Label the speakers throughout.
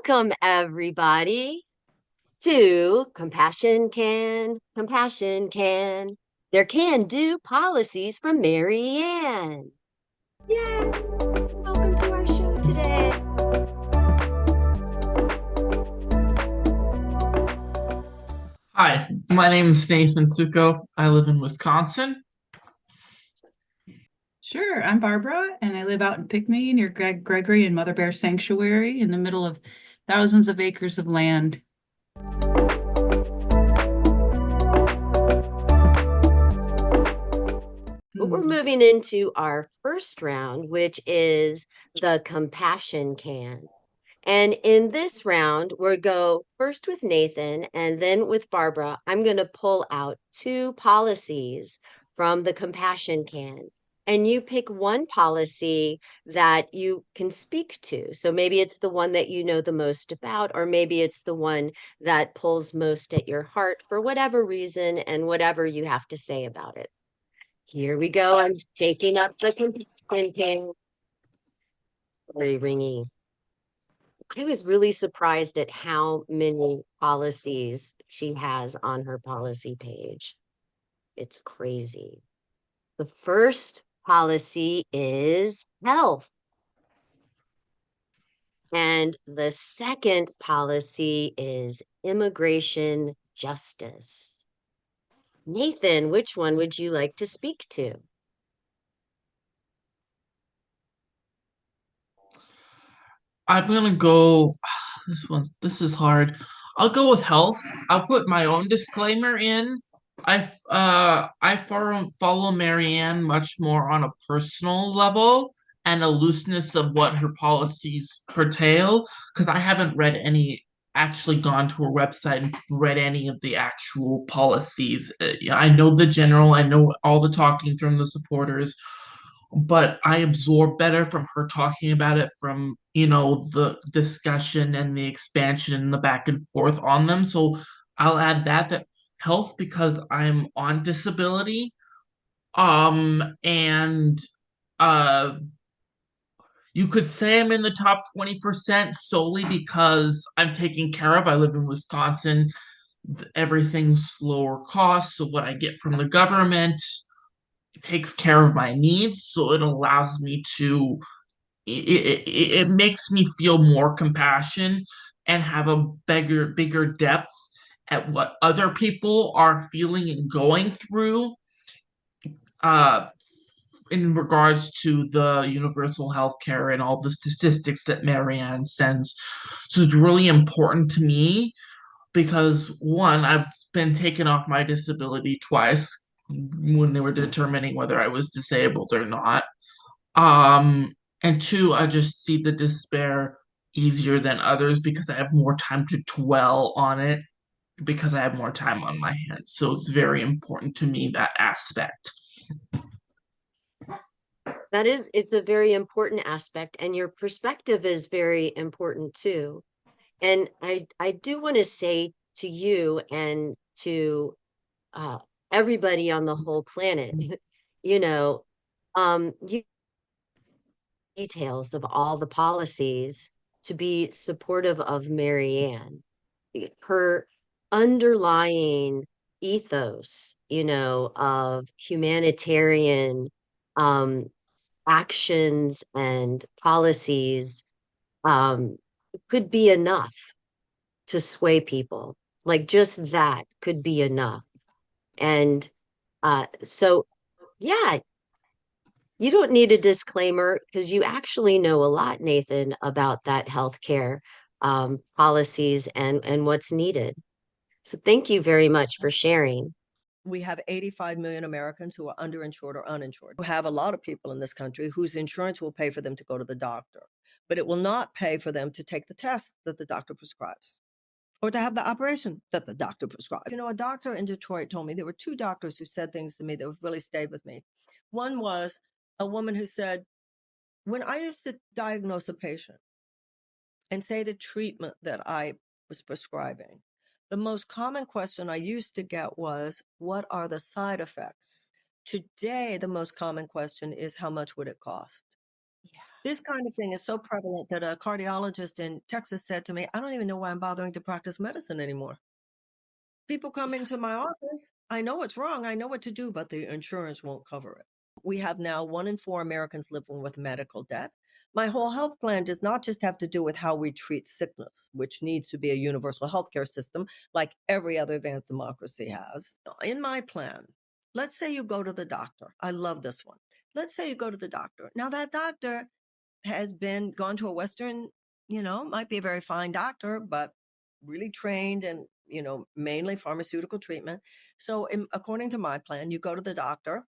Speaker 1: Welcome, everybody, to Compassion Can, their can-do policies from Marianne. Yay! Welcome to our show today.
Speaker 2: Hi, my name is Nathan Suko. I live in Wisconsin.
Speaker 3: Sure, I'm Barbara, and I live out in Pygmy near Gregory and Mother Bear Sanctuary in the middle of thousands of acres of land.
Speaker 1: But we're moving into our first round, which is the Compassion Can. And in this round, we'll go first with Nathan and then with Barbara. I'm going to pull out two policies from the Compassion Can. And you pick one policy that you can speak to. So maybe it's the one that you know the most about, or maybe it's the one that pulls most at your heart for whatever reason and whatever you have to say about it. Here we go. I'm taking up the Compassion Can. Very ringy. I was really surprised at how many policies she has on her policy page. It's crazy. The first policy is health. And the second policy is immigration justice. Nathan, which one would you like to speak to?
Speaker 2: I'm gonna go. This is hard. I'll go with health. I'll put my own disclaimer in. I follow Marianne much more on a personal level and a looseness of what her policies curtail because I haven't read any actually gone to her website and read any of the actual policies. Yeah, I know the general, I know all the talking from the supporters, but I absorb better from her talking about it from, the discussion and the expansion and the back and forth on them. So I'll add that health because I'm on disability. And uh you could say I'm in the top 20% solely because I'm taken care of. I live in Wisconsin. Everything's lower cost, so what I get from the government takes care of my needs, so it allows me to it makes me feel more compassion and have a bigger depth at what other people are feeling and going through uh in regards to the universal health care and all the statistics that Marianne sends. So it's really important to me because one, I've been taken off my disability twice when they were determining whether I was disabled or not. And two, I just see the despair easier than others because I have more time to dwell on it because I have more time on my hands. So it's very important to me, that aspect.
Speaker 1: It's a very important aspect, and your perspective is very important too. And I do want to say to you and to uh, everybody on the whole planet, you know, you details of all the policies to be supportive of Marianne. Her underlying ethos, of humanitarian um, actions and policies um, could be enough to sway people. Like just that could be enough. And so, yeah, you don't need a disclaimer because you actually know a lot, Nathan, about that healthcare policies and what's needed. So thank you very much for sharing.
Speaker 4: We have 85 million Americans who are underinsured or uninsured. We have a lot of people in this country whose insurance will pay for them to go to the doctor, but it will not pay for them to take the test that the doctor prescribes or to have the operation that the doctor prescribes. A doctor in Detroit told me, there were two doctors who said things to me that really stayed with me. One was a woman who said, when I used to diagnose a patient and say the treatment that I was prescribing, the most common question I used to get was, what are the side effects? Today, the most common question is, how much would it cost?
Speaker 3: Yeah.
Speaker 4: This kind of thing is so prevalent that a cardiologist in Texas said to me, I don't even know why I'm bothering to practice medicine anymore. People come into my office. I know what's wrong. I know what to do, but the insurance won't cover it. We have now 1 in 4 Americans living with medical debt. My whole health plan does not just have to do with how we treat sickness, which needs to be a universal healthcare system like every other advanced democracy has. In my plan, let's say you go to the doctor. I love this one. Let's say you go to the doctor. Now, that doctor has gone to a Western, might be a very fine doctor, but really trained and, mainly pharmaceutical treatment. So according to my plan, you go to the doctor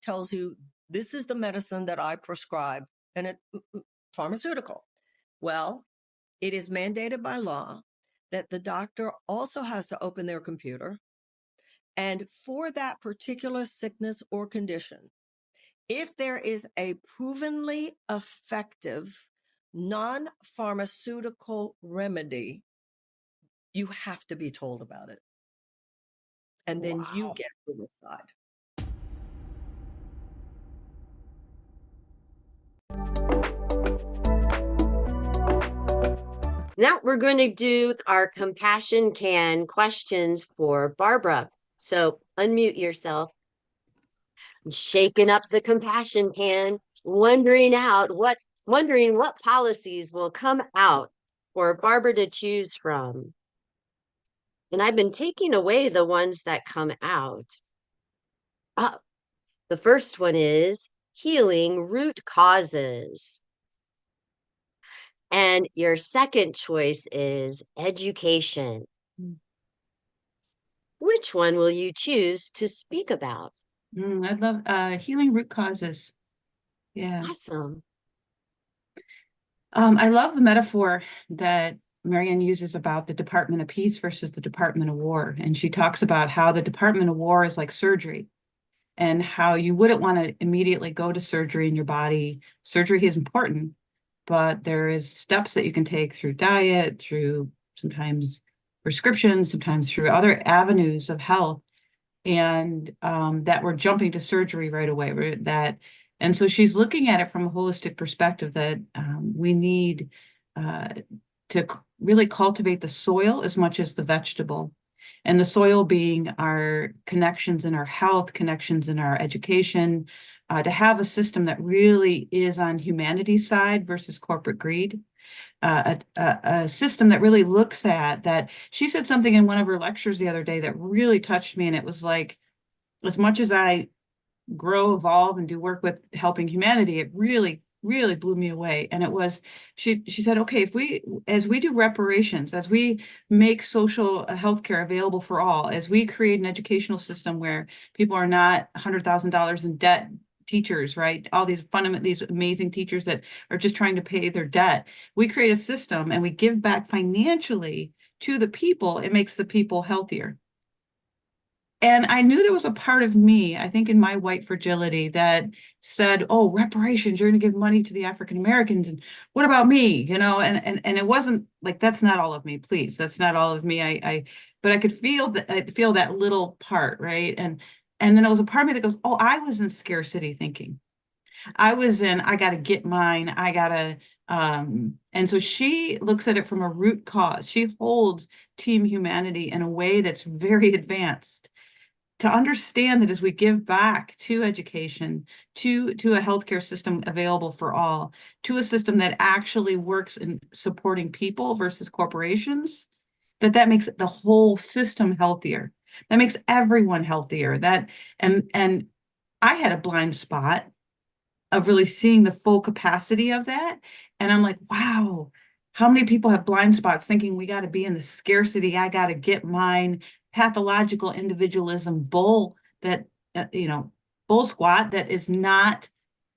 Speaker 4: tells you, this is the medicine that I prescribe, and it's pharmaceutical. Well, it is mandated by law that the doctor also has to open their computer. And for that particular sickness or condition, if there is a provenly effective non-pharmaceutical remedy, you have to be told about it. And then you
Speaker 1: Wow.
Speaker 4: get to decide.
Speaker 1: Now we're going to do our compassion can questions for Barbra. So unmute yourself, shaking up the compassion can, wondering what policies will come out for Barbra to choose from. And I've been taking away the ones that come out. The first one is healing root causes. And your second choice is education. Which one will you choose to speak about?
Speaker 3: I'd love healing root causes. Yeah.
Speaker 1: Awesome.
Speaker 3: I love the metaphor that Marianne uses about the Department of Peace versus the Department of War. And she talks about how the Department of War is like surgery and how you wouldn't want to immediately go to surgery in your body. Surgery is important, but there is steps that you can take through diet, through sometimes prescriptions, sometimes through other avenues of health, and that we're jumping to surgery right away. And so she's looking at it from a holistic perspective that we need to really cultivate the soil as much as the vegetable. And the soil being our connections in our health, connections in our education, to have a system that really is on humanity's side versus corporate greed. A system that really looks at that. She said something in one of her lectures the other day that really touched me. And it was like, as much as I grow, evolve, and do work with helping humanity, it really, really blew me away. And it was, she said, okay, as we do reparations, as we make social healthcare available for all, as we create an educational system where people are not $100,000 in debt, teachers, right? All these these amazing teachers that are just trying to pay their debt. We create a system and we give back financially to the people. It makes the people healthier. And I knew there was a part of me, I think in my white fragility, that said, oh, reparations, you're going to give money to the African Americans. And what about me? And it wasn't like, that's not all of me, please. That's not all of me. But I could feel that little part, right? And then there was a part of me that goes, oh, I was in scarcity thinking. I got to get mine. And so she looks at it from a root cause. She holds team humanity in a way that's very advanced to understand that as we give back to education, to a healthcare system available for all, to a system that actually works in supporting people versus corporations, that makes the whole system healthier. That makes everyone healthier. And I had a blind spot of really seeing the full capacity of that. And I'm like, wow, how many people have blind spots thinking we got to be in the scarcity, I got to get mine, pathological individualism bull squat that is not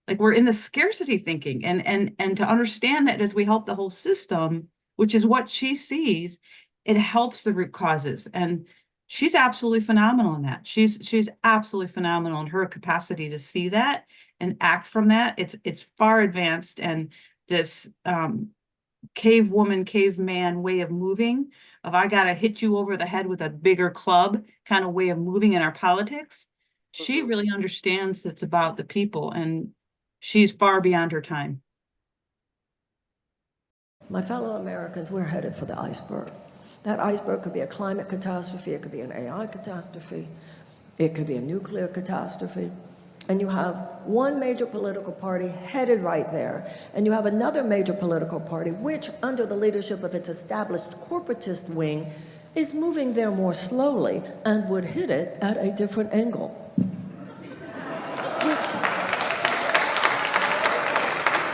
Speaker 3: like we're in the scarcity thinking and to understand that as we help the whole system, which is what she sees, it helps the root causes. And she's absolutely phenomenal in that. She's absolutely phenomenal in her capacity to see that and act from that. It's far advanced, and this caveman way of moving, of I gotta hit you over the head with a bigger club kind of way of moving in our politics. She really understands it's about the people. And she's far beyond her time.
Speaker 4: My fellow Americans, we're headed for the iceberg. That iceberg could be a climate catastrophe, it could be an AI catastrophe, it could be a nuclear catastrophe. And you have one major political party headed right there, and you have another major political party, which, under the leadership of its established corporatist wing, is moving there more slowly and would hit it at a different angle.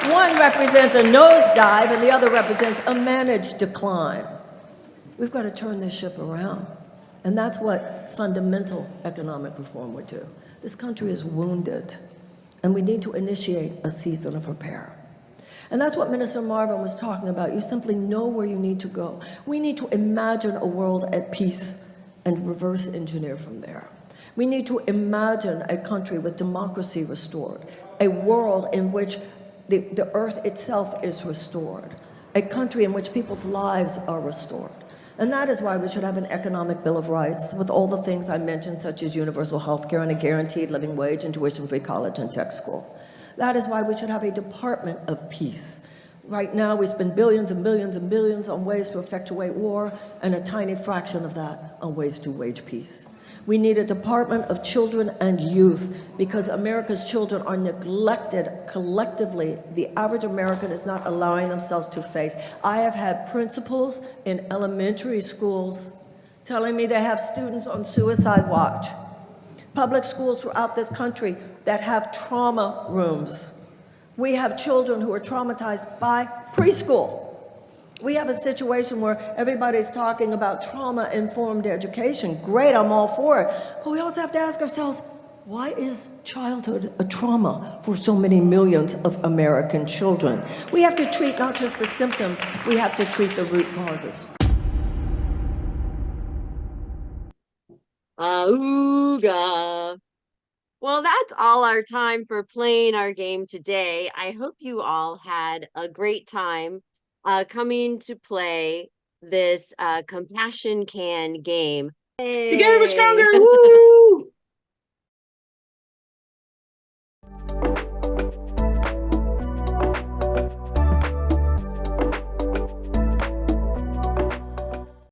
Speaker 4: One represents a nosedive and the other represents a managed decline. We've got to turn this ship around. And that's what fundamental economic reform would do. This country is wounded, and we need to initiate a season of repair. And that's what Minister Marvin was talking about. You simply know where you need to go. We need to imagine a world at peace and reverse engineer from there. We need to imagine a country with democracy restored, a world in which the earth itself is restored, a country in which people's lives are restored. And that is why we should have an economic bill of rights with all the things I mentioned, such as universal health care and a guaranteed living wage and tuition-free college and tech school. That is why we should have a Department of Peace. Right now, we spend billions and billions and billions on ways to effectuate war and a tiny fraction of that on ways to wage peace. We need a Department of Children and Youth because America's children are neglected collectively. The average American is not allowing themselves to face. I have had principals in elementary schools telling me they have students on suicide watch. Public schools throughout this country that have trauma rooms. We have children who are traumatized by preschool. We have a situation where everybody's talking about trauma-informed education. Great, I'm all for it. But we also have to ask ourselves, why is childhood a trauma for so many millions of American children? We have to treat not just the symptoms, we have to treat the root causes.
Speaker 1: Ooga. Well, that's all our time for playing our game today. I hope you all had a great time coming to play this compassion can game.
Speaker 3: Together we're
Speaker 1: Yay!
Speaker 3: stronger. Woo!